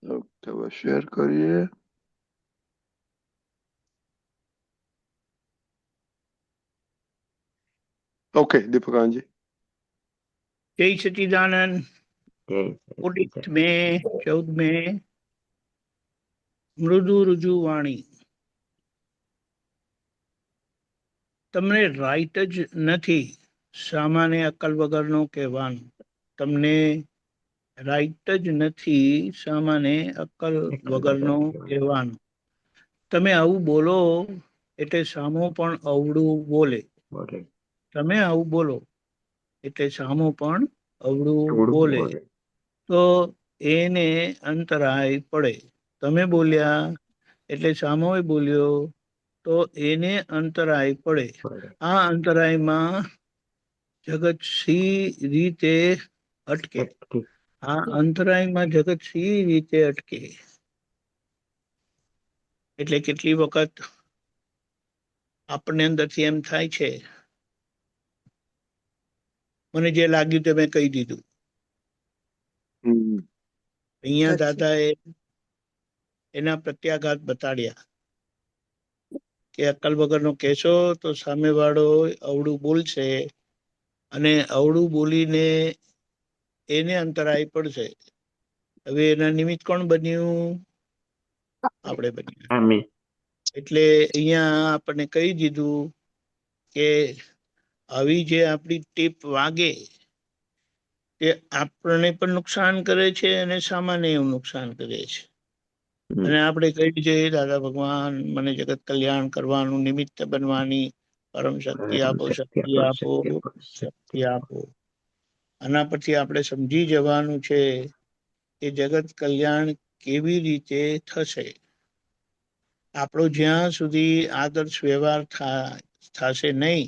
Okay, હવે share કરીએ. Okay, દીપકાનજી. જય સચિદાનંદ. ઉદિત में 14 में મૃદુ રુજુ વાણી. તમને રાઈટ જ નથી સામાન્ય અક્કલ વગરનો કહેવાનું. તમને રાઈટ જ નથી સામાન્ય અક્કલ વગરનો કહેવાનું. તમે આવું બોલો એટલે સામો પણ અવળું બોલે. તમે આવું બોલો એટલે સામો પણ અવળું બોલે તો એને અંતરાય પડે. તમે બોલ્યા એટલે સામોય બોલ્યો તો એને અંતરાય પડે. આ અંતરાયમાં જગત સી રીતે અટકે. આ અંતરાયમાં જગત સી રીતે અટકે. એટલે કેટલી વખત આપણને અંદરથી એમ થાય છે, મને જે લાગ્યું તે મેં કહી દીધું. અહીંયા દાદાએ એના પ્રત્યાઘાત બતાડ્યા કે અક્કલ વગરનો કહેશો તો સામેવાળો અવળું બોલશે અને અવળું બોલીને એને અંતરાય પડશે. હવે એના નિમિત્ત કોણ બન્યું? આપણે બન્યા. એટલે અહીંયા આપણને કહી દીધું કે આવી જે આપણી ટીપ વાગે તે આપણને પણ નુકસાન કરે છે અને સામાન્ય એવું નુકસાન કરે છે. અને આપણે કહી છે, દાદા ભગવાન મને જગત કલ્યાણ કરવાનું નિમિત્ત બનવાની પરમ શક્તિ આપો, શક્તિ આપો, શક્તિ આપો. આના પછી આપણે સમજી જવાનું છે કે જગત કલ્યાણ કેવી રીતે થશે. આપણો જ્યાં સુધી આદર્શ વ્યવહાર થશે નહીં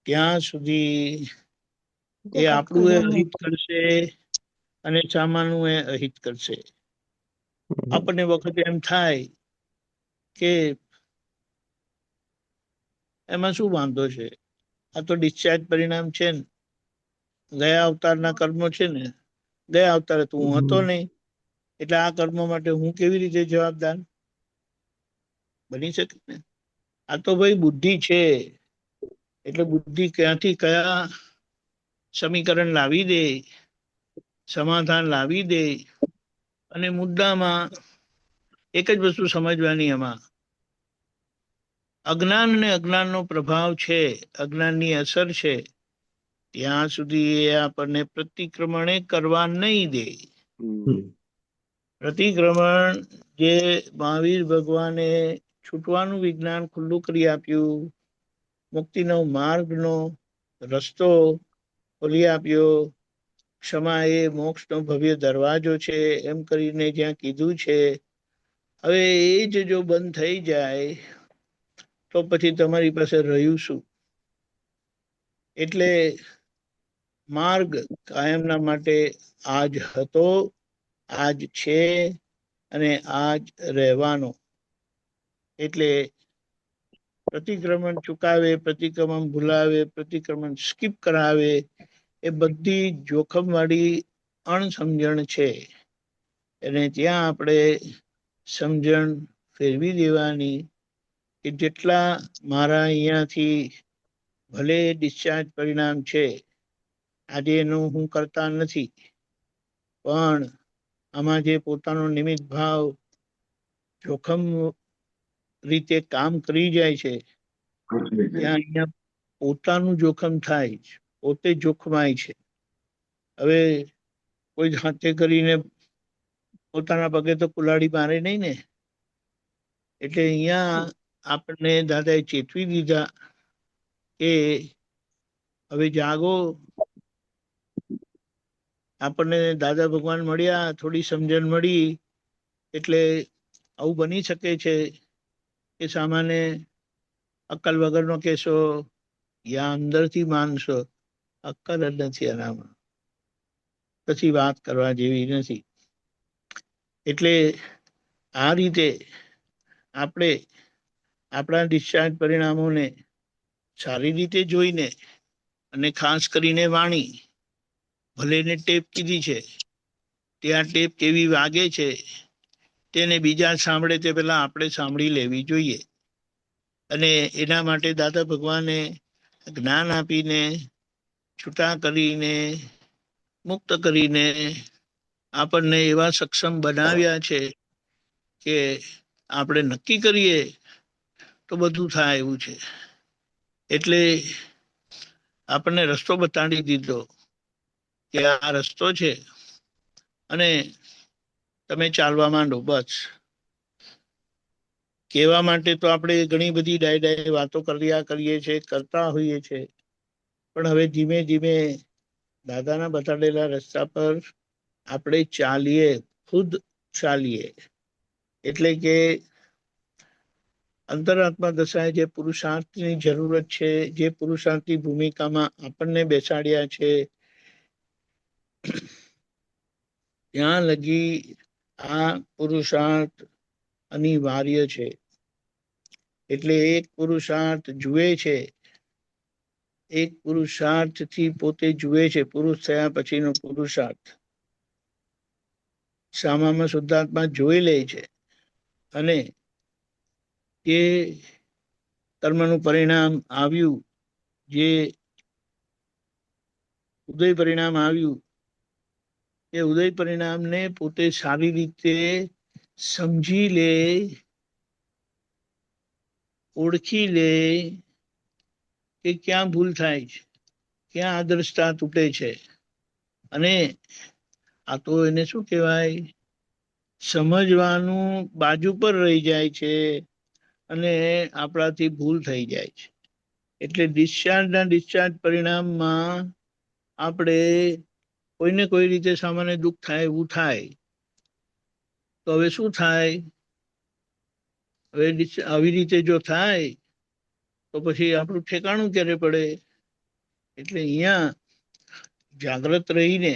ત્યાં સુધી એ આપણું એ અહિત કરશે અને સામાનું એ અહિત કરશે. આપણને વખતે એમ થાય કે એમાં શું વાંધો છે, આ તો ડિસ્ચાર્જ પરિણામ છે ને, ગયા અવતારના કર્મો છે ને, ગયા અવતારે તો હું હતો નહીં એટલે આ કર્મો માટે હું કેવી રીતે જવાબદાર બની શકે ને. આ તો ભાઈ બુદ્ધિ છે એટલે બુદ્ધિ ક્યાંથી કયા સમીકરણ લાવી દે, સમાધાન લાવી દે. અને મુદ્દામાં એક જ વસ્તુ સમજવાની, એમાં અજ્ઞાન અને અજ્ઞાનનો પ્રભાવ છે, અજ્ઞાનની અસર છે. ત્યાં સુધી એ આપણને પ્રતિક્રમણે કરવા નહીં દે. પ્રતિક્રમણ જે મહાવીર ભગવાને છૂટવાનું વિજ્ઞાન ખુલ્લું કરી આપ્યું, મુક્તિનો માર્ગનો રસ્તો ખોલી આપ્યો, ક્ષમા એ મોક્ષનો ભવ્ય દરવાજો છે એમ કરીને જ્યાં કીધું છે, હવે એ જ જો બંધ થઈ જાય તો પછી તમારી પાસે રહ્યું શું? એટલે માર્ગ કાયમના માટે આજ હતો, આજ છે અને આજ રહેવાનો. એટલે પ્રતિક્રમણ ચુકાવે, પ્રતિક્રમણ ભૂલાવે, પ્રતિક્રમણ સ્કીપ કરાવે, એ બધી જોખમવાળી અણસમજણ છે. અને ત્યાં આપણે સમજણ ફેરવી દેવાની કે જેટલા મારા અહીંયાથી ભલે ડિસ્ચાર્જ પરિણામ છે, આજે એનું હું કરતા નથી, પણ આમાં જે પોતાનો નિમિત્ત ભાવ જોખમ રીતે કામ કરી જાય છે, ત્યાં અહીંયા પોતાનું જોખમ થાય છે, પોતે જોખમાય છે. હવે કોઈ હાથે કરીને પોતાના પગે તો કુલાડી મારે નહીં ને. એટલે અહીંયા આપણને દાદાએ ચેતવી દીધા કે હવે જાગો. આપણને દાદા ભગવાન મળ્યા, થોડી સમજણ મળી એટલે આવું બની શકે છે કે સામાન્ય અક્કલ વગરનો કહેશો યા અંદરથી માનશો, અક્કલ જ નથી એનામાં, પછી વાત કરવા જેવી નથી. એટલે આ રીતે આપણે આપણા ડિસ્ચાર્જ પરિણામોને સારી રીતે જોઈને, અને ખાસ કરીને વાણી ભલે એને ટેપ કીધી છે ત્યાં ટેપ કેવી વાગે છે તેને બીજા સાંભળે તે પહેલા આપણે સાંભળી લેવી જોઈએ. અને એના માટે દાદા ભગવાને જ્ઞાન આપીને, છૂટા કરીને, મુક્ત કરીને આપણને એવા સક્ષમ બનાવ્યા છે કે આપણે નક્કી કરીએ તો બધું થાય એવું છે. એટલે આપણને રસ્તો બતાડી દીધો કે આ રસ્તો છે અને તમે ચાલવા માંડો. બસ કહેવા માટે તો આપણે ઘણી બધી ડાય વાતો કરીએ છીએ, કરતા હોઈએ છીએ, પણ હવે ધીમે ધીમે દાદાના બતાડેલા રસ્તા પર આપણે ચાલીએ, ખુદ ચાલીએ. એટલે કે અંતરાત્મા દશાએ જે પુરુષાર્થની જરૂરત છે, જે પુરુષાર્થની ભૂમિકામાં આપણને બેસાડ્યા છે, ત્યાં લગી આ પુરુષાર્થ અનિવાર્ય છે. એટલે એક પુરુષાર્થ જુએ છે, એક પુરુષાર્થથી પોતે જુએ છે, પુરુષ થયા પછીનો પુરુષાર્થ સામામાં શુદ્ધાત્મા જોઈ લે છે અને જે કર્મનું પરિણામ આવ્યું, જે ઉદય પરિણામ આવ્યું, એ ઉદય પરિણામને પોતે સારી રીતે સમજી લે, ઓળખી લે કે ક્યાં ભૂલ થાય છે, ક્યાં આદર્શતા તૂટે છે. અને આ તો એને શું કહેવાય, સમજવાનું બાજુ પર રહી જાય છે અને આપણાથી ભૂલ થઈ જાય છે. એટલે ડિસ્ચાર્જ પરિણામમાં આપણે કોઈને કોઈ રીતે સામાન્ય દુઃખ થાય એવું થાય. તો હવે શું થાય? હવે આવી રીતે જો થાય તો પછી આપણું ઠેકાણું ક્યારે પડે? એટલે અહીંયા જાગ્રત રહીને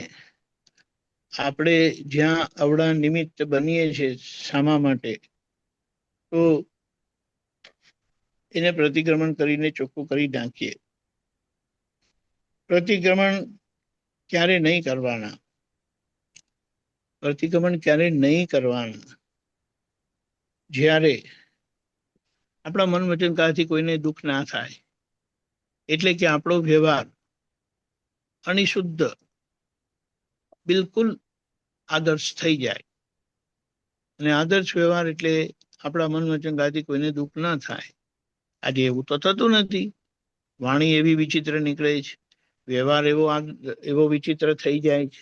આપણે જ્યાં અવળા નિમિત્ત બનીએ છીએ સામા માટે, તો એને પ્રતિક્રમણ કરીને ચોખ્ખું કરી નાખીએ. પ્રતિક્રમણ ક્યારે નહીં કરવાના, પ્રતિક્રમણ ક્યારે નહીં કરવાના? જ્યારે આપણા મન વચન કાયાથી કોઈને દુઃખ ના થાય. એટલે કે આપણો વ્યવહાર અનિશુદ્ધ, બિલકુલ આદર્શ થઈ જાય. અને આદર્શ વ્યવહાર એટલે આપણા મન વચન કાયાથી કોઈને દુઃખ ના થાય. આજે એવું તો થતું નથી. વાણી એવી વિચિત્ર નીકળે છે, વ્યવહાર એવો વિચિત્ર થઈ જાય છે,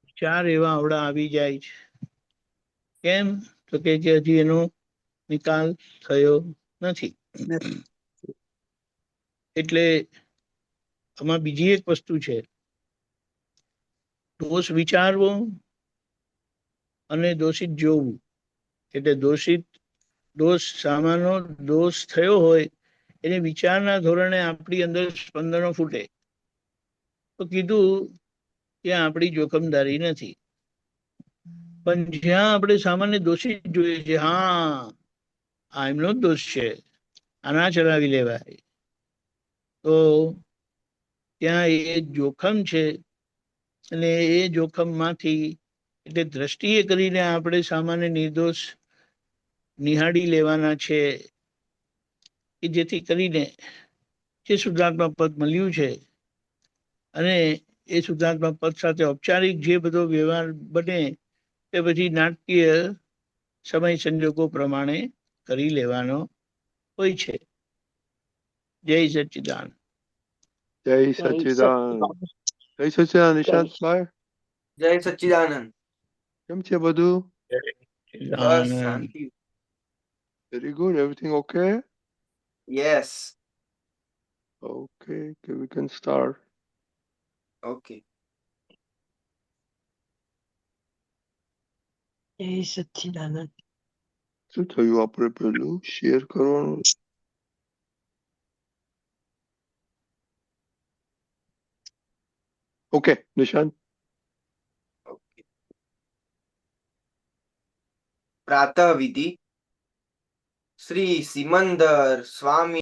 વિચાર એવા અવળા આવી જાય છે. કેમ? તો કે હજી એનો નિકાલ થયો નથી. એટલે આમાં બીજી એક વસ્તુ છે, દોષ વિચારવો અને દોષિત જોવું. એટલે દોષ સામાનો દોષ થયો હોય એને વિચારના ધોરણે આપણી અંદર સ્પંદનો ફૂટે તો કીધું કે આપણી જોખમદારી નથી. પણ જ્યાં આપણે સામાન્ય દોષિત જોઈએ છે, હા આ એમનો જ દોષ છે, આના ચલાવી લેવાય, તો ત્યાં એ જોખમ છે. અને એ જોખમમાંથી એટલે દ્રષ્ટિએ કરીને આપણે સામાન્ય નિર્દોષ નિહાળી લેવાના છે, કે જેથી કરીને જે શુદ્ધાત્મા પદ મળ્યું છે અને એ શુદ્ધાત્મા પદ સાથે ઔપચારિક જે બધો વ્યવહાર બને તે પછી નાટકીય સમય સંજોગો પ્રમાણે કરી લેવાનો હોય છે. જય સચ્ચિદાનંદ. જય સચ્ચિદાનંદ. જય સચ્ચિદાનંદ. નિશાંતભાઈ, જય સચ્ચિદાનંદ. કેમ છે બધું? બસ શાંતિ. Very good. Everything okay? Yes. Okay, we can start. Okay. જય સચ્ચિદાનંદ. શું થયું? આપણે પેલું શેર કરવાનું. ઓકે નિશાંત. Okay. પ્રાતઃ વિધિ. શ્રી સિમંદર સ્વામી